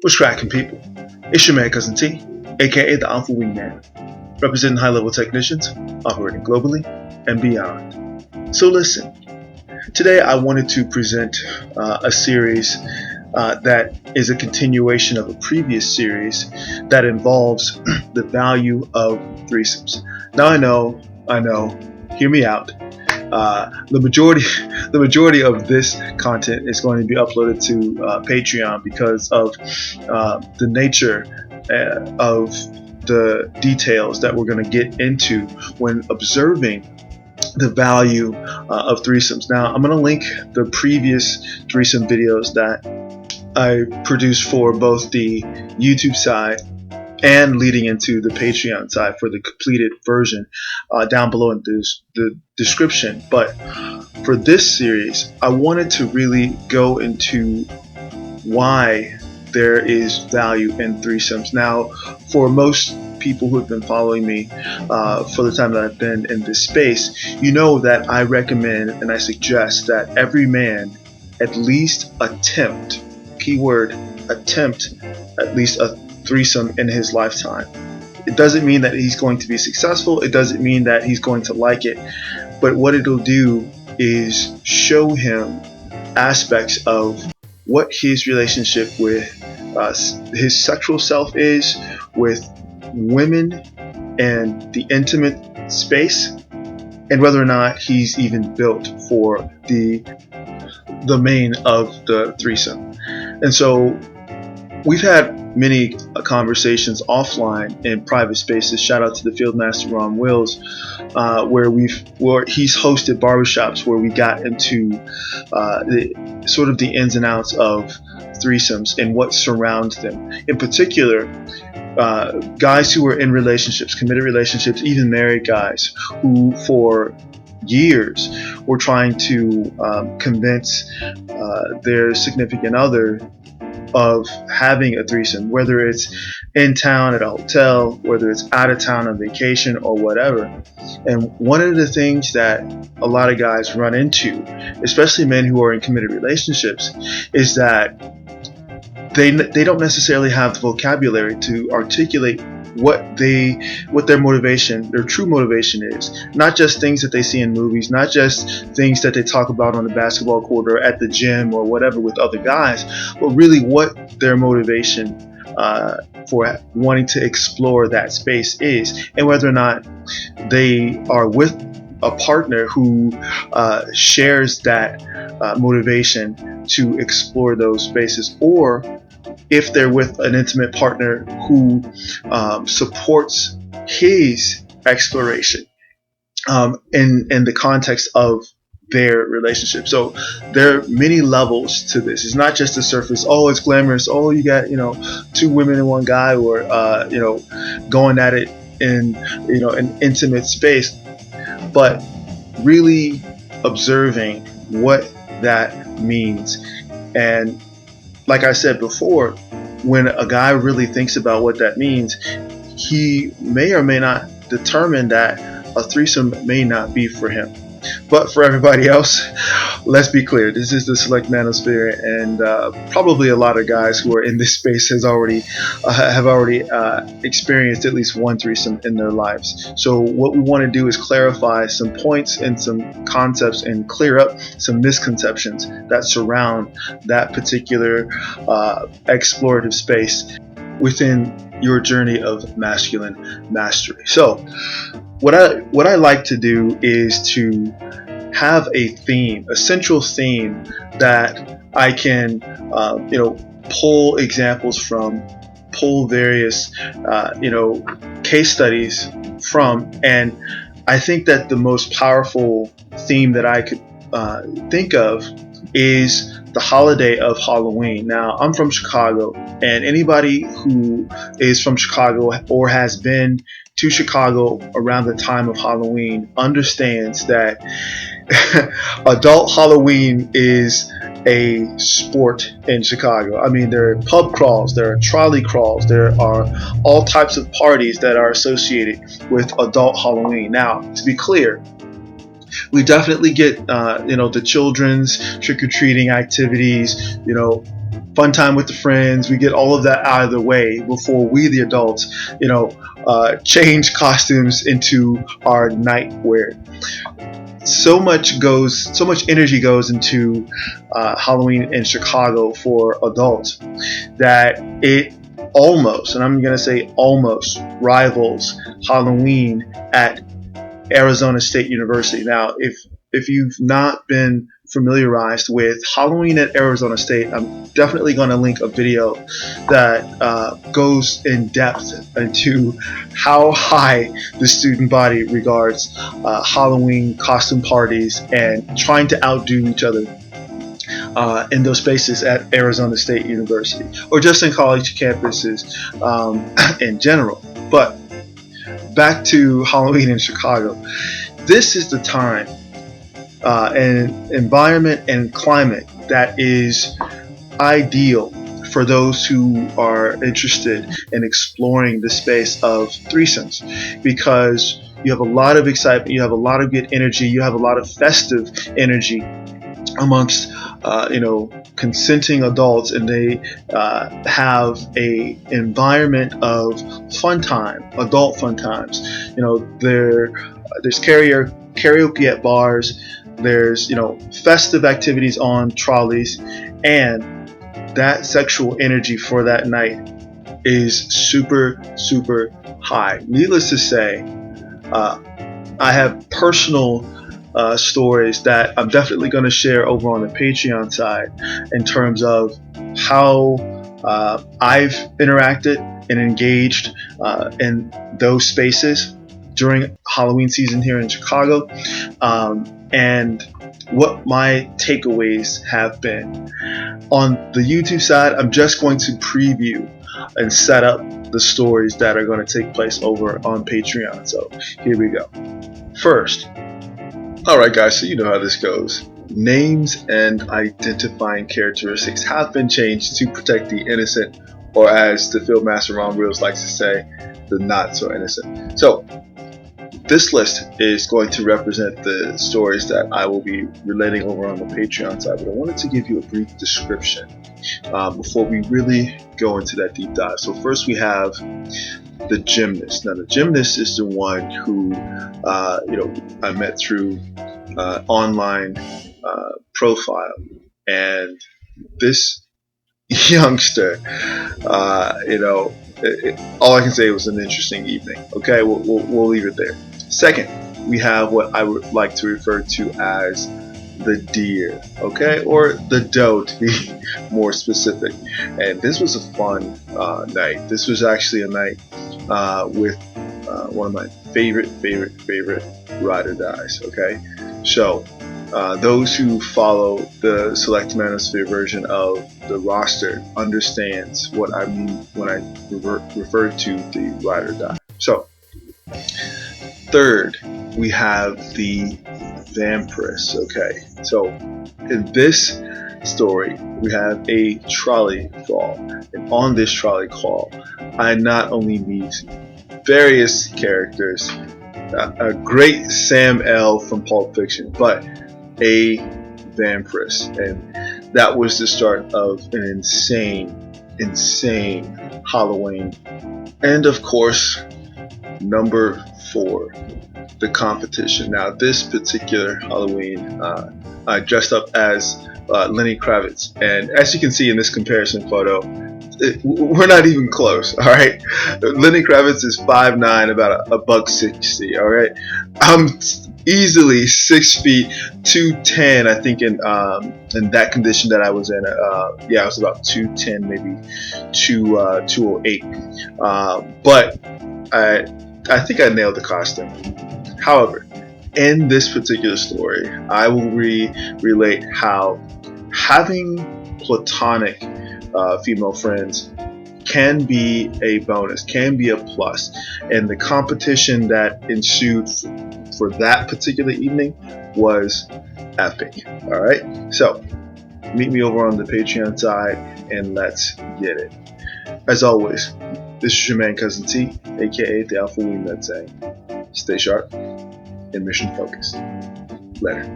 What's cracking, people? It's your man, Cousin T, aka the Alpha Wingman, representing high-level technicians operating globally and beyond. So listen, today I wanted to present a series that is a continuation of a previous series that involves the value of threesomes. Now I know, hear me out. The majority of this content is going to be uploaded to Patreon because of the nature of the details that we're going to get into when observing the value of threesomes. Now, I'm going to link the previous threesome videos that I produced for both the YouTube side and leading into the Patreon side for the completed version down below in the description. But for this series, I wanted to really go into why there is value in threesomes. Now, for most people who have been following me for the time that I've been in this space, you know that I recommend and I suggest that every man at least attempt, keyword attempt, at least a threesome in his lifetime. It doesn't mean that he's going to be successful. It doesn't mean that he's going to like it. But what it'll do is show him aspects of what his relationship with his sexual self is, with women and the intimate space, and whether or not he's even built for the main of the threesome. And so we've had many conversations offline in private spaces. Shout out to the Field Master Ron Wills, where he's hosted barbershops where we got into the ins and outs of threesomes and what surrounds them. In particular, guys who are in relationships, committed relationships, even married guys who for years were trying to convince their significant other of having a threesome, whether it's in town at a hotel, whether it's out of town on vacation or whatever. And one of the things that a lot of guys run into, especially men who are in committed relationships, is that they don't necessarily have the vocabulary to articulate what their motivation, their true motivation is. Not just things that they see in movies, not just things that they talk about on the basketball court or at the gym or whatever with other guys, but really what their motivation for wanting to explore that space is, and whether or not they are with a partner who shares that motivation to explore those spaces, or if they're with an intimate partner who supports his exploration in the context of their relationship. So there are many levels to this. It's not just the surface. Oh, it's glamorous. Oh, you got two women and one guy, or going at it in an intimate space, but really observing what that means. And like I said before, when a guy really thinks about what that means, he may or may not determine that a threesome may not be for him. But for everybody else, let's be clear, this is the select manosphere, and probably a lot of guys who are in this space have already experienced at least one threesome in their lives. So what we want to do is clarify some points and some concepts and clear up some misconceptions that surround that particular explorative space within your journey of masculine mastery. So what I like to do is to have a theme, a central theme that I can pull examples from, pull various case studies from. And I think that the most powerful theme that I could think of is the holiday of Halloween. Now, I'm from Chicago, and anybody who is from Chicago or has been to Chicago around the time of Halloween understands that adult Halloween is a sport in Chicago. I mean, there are pub crawls, there are trolley crawls, there are all types of parties that are associated with adult Halloween. Now, to be clear, we definitely get the children's trick-or-treating activities, fun time with the friends. We get all of that out of the way before we, the adults, change costumes into our nightwear. So much energy goes into Halloween in Chicago for adults that it almost, and I'm going to say almost, rivals Halloween at Arizona State University. Now, if you've not been familiarized with Halloween at Arizona State, I'm definitely going to link a video that goes in depth into how high the student body regards Halloween costume parties and trying to outdo each other in those spaces at Arizona State University, or just in college campuses in general. But back to Halloween in Chicago. This is the time and environment and climate that is ideal for those who are interested in exploring the space of threesomes, because you have a lot of excitement, you have a lot of good energy, you have a lot of festive energy amongst consenting adults, and they have a environment of fun time, adult fun times. There's karaoke at bars, there's festive activities on trolleys, and that sexual energy for that night is super, super high. Needless to say, I have personal stories that I'm definitely going to share over on the Patreon side in terms of how I've interacted and engaged in those spaces during Halloween season here in Chicago, and what my takeaways have been. On the YouTube side, I'm just going to preview and set up the stories that are going to take place over on Patreon. So here we go. First, alright guys, so you know how this goes. Names and identifying characteristics have been changed to protect the innocent, or as the Fieldmaster Ron Reels likes to say, the not so innocent. So this list is going to represent the stories that I will be relating over on the Patreon side, but I wanted to give you a brief description before we really go into that deep dive. So first we have the gymnast. Now the gymnast is the one who I met through online profile, and this youngster, all I can say was an interesting evening. Okay, we'll leave it there. Second, we have what I would like to refer to as the deer, okay, or the doe to be more specific. And this was a fun night. This was actually a night with one of my favorite ride or dies. Okay, so those who follow the Select Manosphere version of the roster understands what I mean when I refer to the ride or die. So third, we have the vampiress. Okay, so in this story we have a trolley crawl, and on this trolley crawl I not only meet various characters, a great Sam L from Pulp Fiction, but a vampiress, and that was the start of an insane Halloween. And of course, number 4, the competition. Now this particular Halloween, I dressed up as Lenny Kravitz, and as you can see in this comparison photo, we're not even close. All right, Lenny Kravitz is 5'9", about $160. All right, I'm easily 6 feet 210. I think in that condition that I was in, I was about 210, maybe 208. But I think I nailed the costume. However, in this particular story, I will relate how having platonic female friends can be a bonus, can be a plus, and the competition that ensued for that particular evening was epic. Alright, so meet me over on the Patreon side and let's get it. As always, this is your man Cousin T, aka the Alpha Wingman, saying stay sharp and mission focused. Later.